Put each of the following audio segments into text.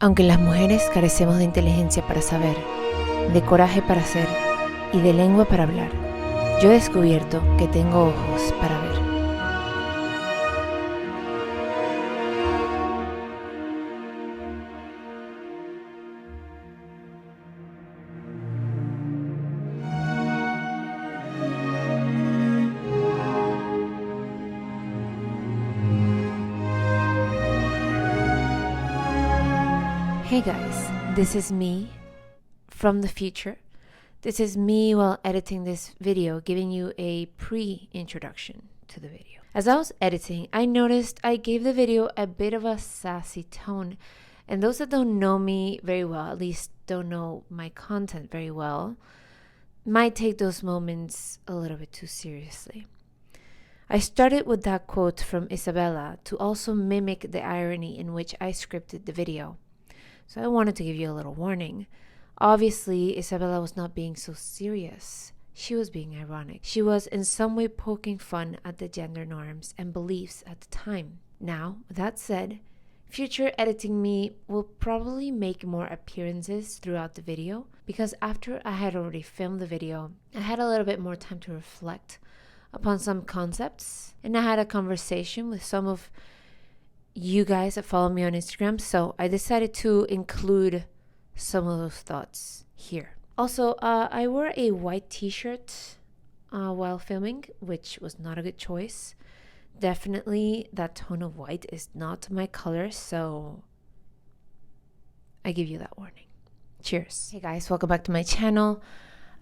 Aunque las mujeres carecemos de inteligencia para saber, de coraje para hacer y de lengua para hablar, yo he descubierto que tengo ojos para ver. Hey guys, this is me from the future. This is me while editing this video, giving you a pre-introduction to the video. As I was editing, I noticed I gave the video a bit of a sassy tone. And those that don't know me very well, at least don't know my content very well, might take those moments a little bit too seriously. I started with that quote from Isabella to also mimic the irony in which I scripted the video. So I wanted to give you a little warning. Obviously, Isabella was not being so serious. She was being ironic. She was in some way poking fun at the gender norms and beliefs at the time. Now, with that said, future editing me will probably make more appearances throughout the video because after I had already filmed the video, I had a little bit more time to reflect upon some concepts, and I had a conversation with some of you guys that follow me on Instagram, so I decided to include some of those thoughts here. Also, I wore a white t-shirt while filming, which was not a good choice. Definitely that tone of white is not my color, so I give you that warning. Cheers. Hey guys, welcome back to my channel.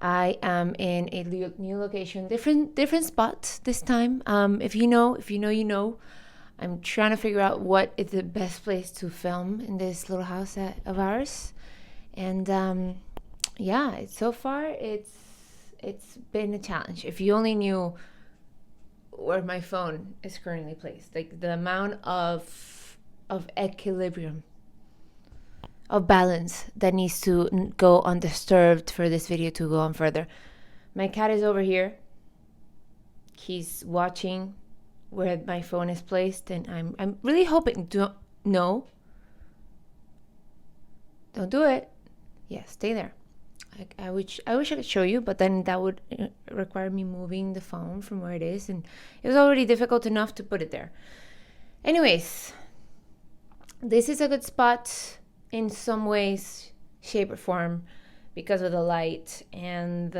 I am in a new location, different spot this time. If you know, you know. I'm trying to figure out what is the best place to film in this little house of ours. And yeah, so far it's been a challenge. If you only knew where my phone is currently placed, like the amount of equilibrium, of balance that needs to go undisturbed for this video to go on further. My cat is over here. He's watching where my phone is placed, and I'm really hoping don't do it. Yeah, stay there. I wish I could show you, but then that would require me moving the phone from where it is, and it was already difficult enough to put it there. Anyways, this is a good spot in some ways, shape or form, because of the light, and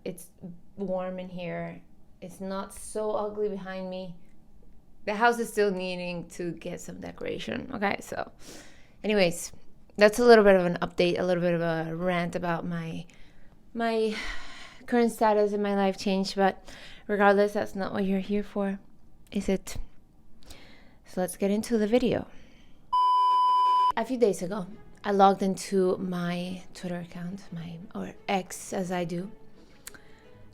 it's warm in here. It's not so ugly behind me. The house is still needing to get some decoration. Okay, so anyways, that's a little bit of an update, a little bit of a rant about my current status in my life change, but regardless, that's not what you're here for, is it? So let's get into the video. A few days ago, I logged into my Twitter account, or X as I do,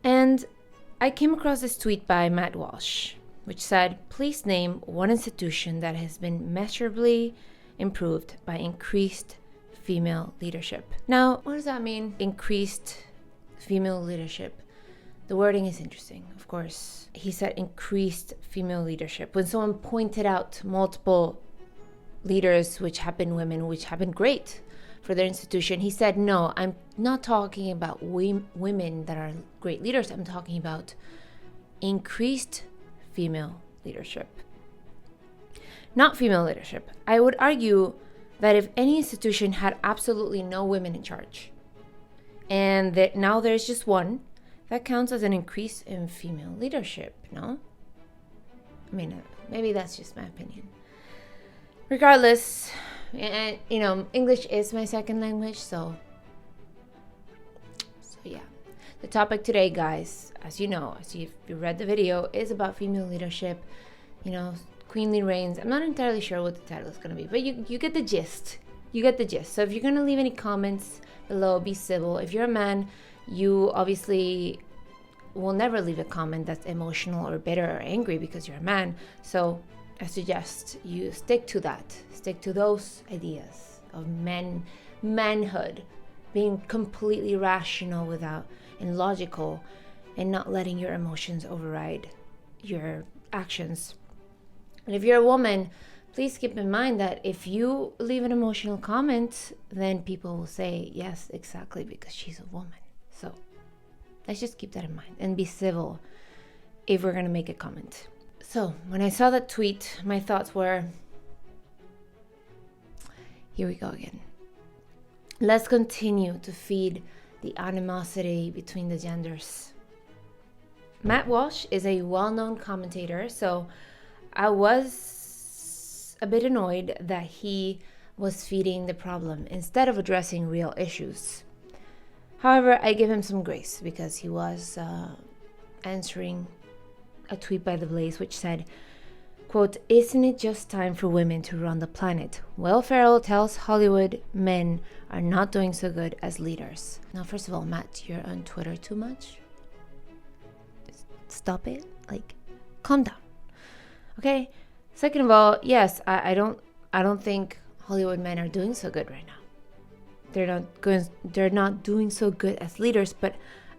and I came across this tweet by Matt Walsh, which said, please name one institution that has been measurably improved by increased female leadership. Now, what does that mean? Increased female leadership. The wording is interesting, of course. He said increased female leadership. When someone pointed out multiple leaders, which have been women, which have been great for their institution, he said, no, I'm not talking about women that are great leaders. I'm talking about increased female leadership. Not female leadership. I would argue that if any institution had absolutely no women in charge, and that now there's just one, that counts as an increase in female leadership, no? I mean, maybe that's just my opinion. Regardless, and English is my second language, so yeah. The topic today, guys, as you know, if you read the video, is about female leadership, queenly reigns. I'm not entirely sure what the title is going to be, but you get the gist. You get the gist. So if you're going to leave any comments below, be civil. If you're a man, you obviously will never leave a comment that's emotional or bitter or angry because you're a man. So I suggest you stick to that. Stick to those ideas of manhood, being completely rational and logical, and not letting your emotions override your actions. And if you're a woman, please keep in mind that if you leave an emotional comment, then people will say, yes, exactly, because she's a woman. So let's just keep that in mind and be civil if we're going to make a comment. So when I saw that tweet, my thoughts were, here we go again. Let's continue to feed the animosity between the genders. Matt Walsh is a well-known commentator, so I was a bit annoyed that he was feeding the problem instead of addressing real issues. However, I give him some grace because he was answering a tweet by The Blaze which said, quote, "Isn't it just time for women to run the planet? Will Ferrell tells Hollywood men are not doing so good as leaders." Now, first of all, Matt, you're on Twitter too much. Stop it. Like, calm down. Okay? Second of all, yes, I don't think Hollywood men are doing so good right now. They're not doing so good as leaders, but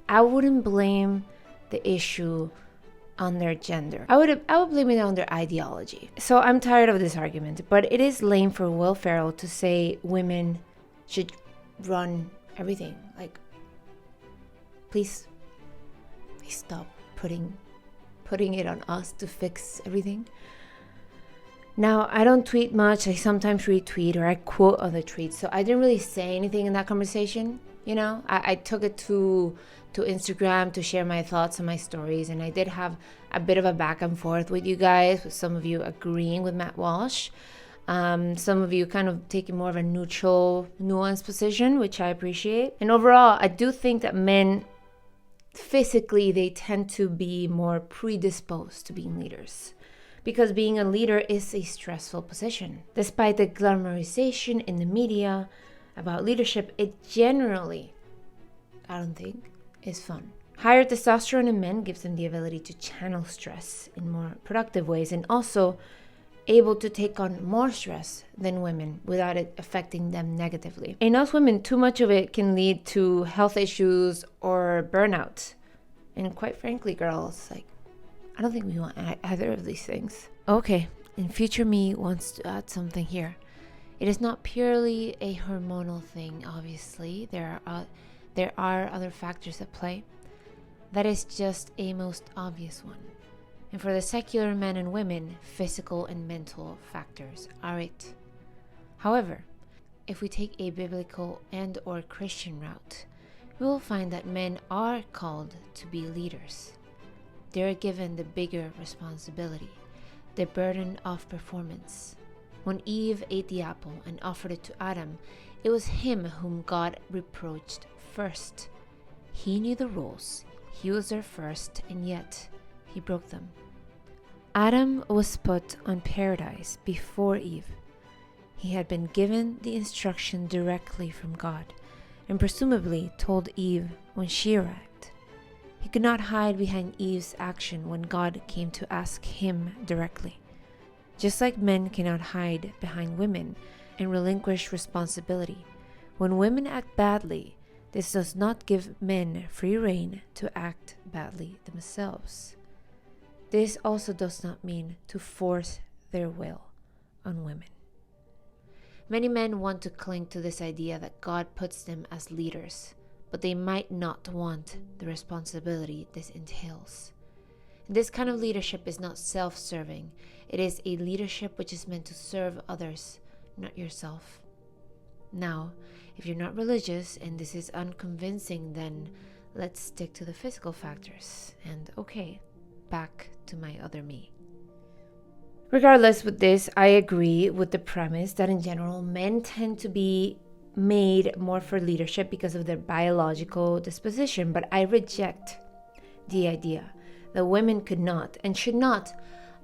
I wouldn't blame the issue on their gender. I would blame it on their ideology. So I'm tired of this argument, but it is lame for Will Ferrell to say women should run everything. Like, please stop putting it on us to fix everything. Now, I don't tweet much. I sometimes retweet or I quote other tweets, so I didn't really say anything in that conversation. You know, I took it to Instagram to share my thoughts and my stories, and I did have a bit of a back and forth with you guys, with some of you agreeing with Matt Walsh, some of you kind of taking more of a neutral, nuanced position, which I appreciate. And overall, I do think that men, physically, they tend to be more predisposed to being leaders, because being a leader is a stressful position. Despite the glamorization in the media about leadership, it generally, I don't think, is fun. Higher testosterone in men gives them the ability to channel stress in more productive ways, and also able to take on more stress than women without it affecting them negatively. In us women, too much of it can lead to health issues or burnout. And quite frankly, girls, like, I don't think we want either of these things. Okay, and future me wants to add something here. It is not purely a hormonal thing, obviously. There are other factors at play. That is just a most obvious one. And for the secular men and women, physical and mental factors are it. However, if we take a biblical and or Christian route, we will find that men are called to be leaders. They are given the bigger responsibility, the burden of performance. When Eve ate the apple and offered it to Adam, it was him whom God reproached first. He knew the rules, he was there first, and yet he broke them. Adam was put on paradise before Eve. He had been given the instruction directly from God, and presumably told Eve when she arrived. He could not hide behind Eve's action when God came to ask him directly. Just like men cannot hide behind women and relinquish responsibility, when women act badly, this does not give men free rein to act badly themselves. This also does not mean to force their will on women. Many men want to cling to this idea that God puts them as leaders, but they might not want the responsibility this entails. This kind of leadership is not self-serving. It is a leadership which is meant to serve others, not yourself. Now, if you're not religious and this is unconvincing, then let's stick to the physical factors. And okay, back to my other me. Regardless with this, I agree with the premise that in general, men tend to be made more for leadership because of their biological disposition, but I reject the idea that women could not and should not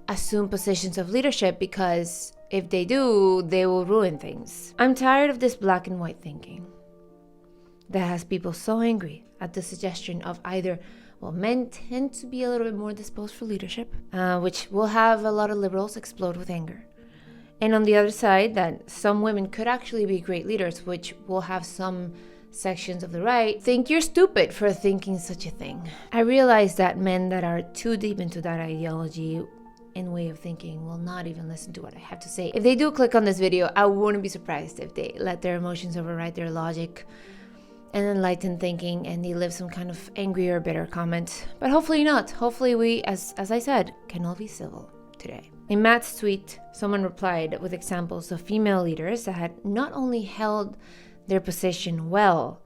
assume positions of leadership, because if they do, they will ruin things. I'm tired of this black and white thinking that has people so angry at the suggestion of either, well, men tend to be a little bit more disposed for leadership, which will have a lot of liberals explode with anger. And on the other side, that some women could actually be great leaders, which will have some sections of the right think you're stupid for thinking such a thing. I realize that men that are too deep into that ideology and way of thinking will not even listen to what I have to say. If they do click on this video, I wouldn't be surprised if they let their emotions override their logic and enlightened thinking, and they leave some kind of angry or bitter comment. But hopefully not. Hopefully we, as I said, can all be civil today. In Matt's tweet, someone replied with examples of female leaders that had not only held their position well,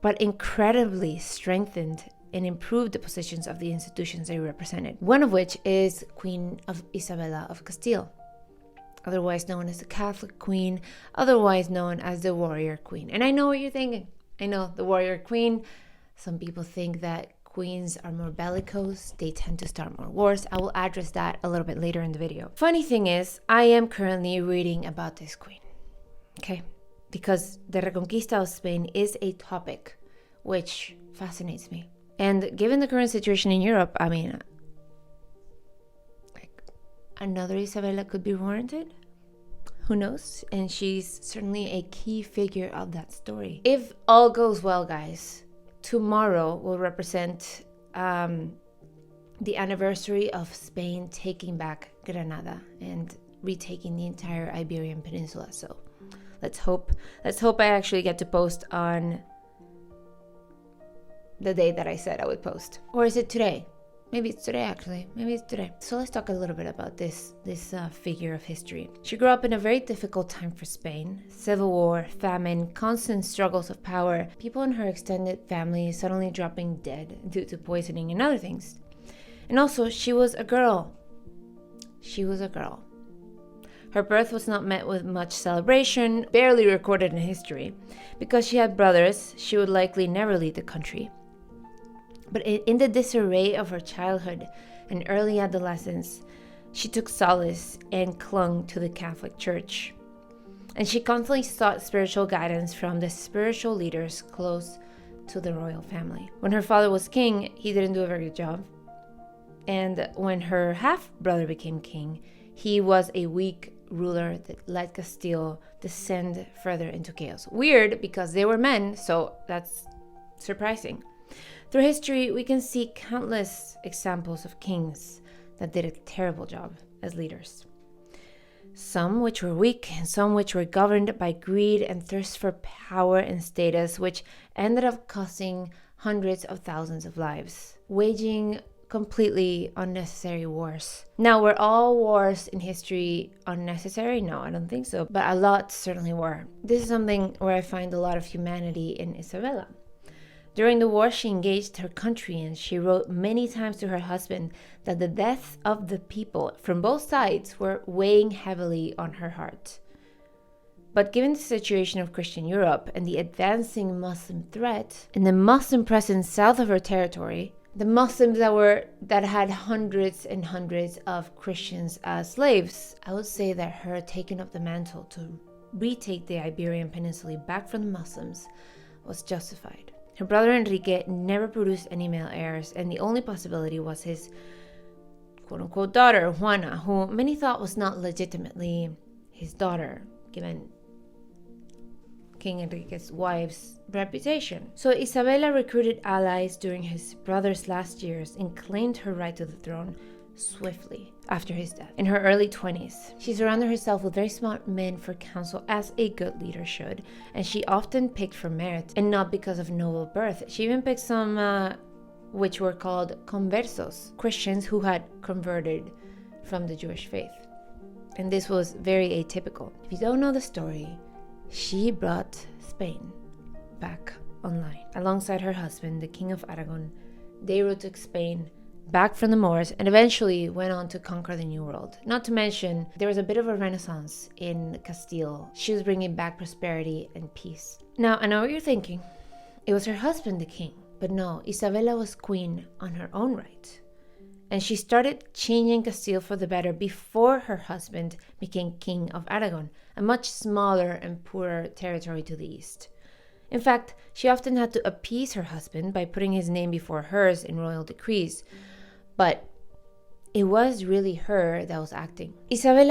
but incredibly strengthened and improved the positions of the institutions they represented. One of which is Queen of Isabella of Castille, otherwise known as the Catholic Queen, otherwise known as the Warrior Queen. And I know what you're thinking. I know, the Warrior Queen. Some people think that queens are more bellicose. They tend to start more wars. I will address that a little bit later in the video. Funny thing is, I am currently reading about this queen. Okay? Because the Reconquista of Spain is a topic which fascinates me. And given the current situation in Europe, I mean, like, another Isabella could be warranted. Who knows? And she's certainly a key figure of that story. If all goes well, guys, tomorrow will represent the anniversary of Spain taking back Granada and retaking the entire Iberian Peninsula. So let's hope I actually get to post on the day that I said I would post. Or is it today? Maybe it's today, actually. Maybe it's today. So let's talk a little bit about this figure of history. She grew up in a very difficult time for Spain. Civil war, famine, constant struggles of power, people in her extended family suddenly dropping dead due to poisoning and other things. And also, she was a girl. She was a girl. Her birth was not met with much celebration, barely recorded in history. Because she had brothers, she would likely never leave the country. But in the disarray of her childhood and early adolescence, she took solace and clung to the Catholic Church. And she constantly sought spiritual guidance from the spiritual leaders close to the royal family. When her father was king, he didn't do a very good job. And when her half-brother became king, he was a weak ruler that let Castile descend further into chaos. Weird, because they were men, so that's surprising. Through history, we can see countless examples of kings that did a terrible job as leaders. Some which were weak and some which were governed by greed and thirst for power and status, which ended up costing hundreds of thousands of lives, waging completely unnecessary wars. Now, were all wars in history unnecessary? No, I don't think so, but a lot certainly were. This is something where I find a lot of humanity in Isabella. During the war, she engaged her country, and she wrote many times to her husband that the deaths of the people from both sides were weighing heavily on her heart. But given the situation of Christian Europe and the advancing Muslim threat and the Muslim presence south of her territory, the Muslims that had hundreds and hundreds of Christians as slaves, I would say that her taking up the mantle to retake the Iberian Peninsula back from the Muslims was justified. Her brother Enrique never produced any male heirs, and the only possibility was his quote-unquote daughter, Juana, who many thought was not legitimately his daughter, given King Enrique's wife's reputation. So Isabella recruited allies during his brother's last years and claimed her right to the throne swiftly after his death. In her early 20s, she surrounded herself with very smart men for counsel, as a good leader should, and she often picked for merit and not because of noble birth. She even picked some which were called conversos, Christians who had converted from the Jewish faith. And this was very atypical. If you don't know the story, she brought Spain back online. Alongside her husband, the King of Aragon, they retook Spain back from the Moors and eventually went on to conquer the New World. Not to mention, there was a bit of a renaissance in Castile. She was bringing back prosperity and peace. Now, I know what you're thinking. It was her husband, the king. But no, Isabella was queen on her own right. And she started changing Castile for the better before her husband became King of Aragon, a much smaller and poorer territory to the east. In fact, she often had to appease her husband by putting his name before hers in royal decrees. But it was really her that was acting. Isabella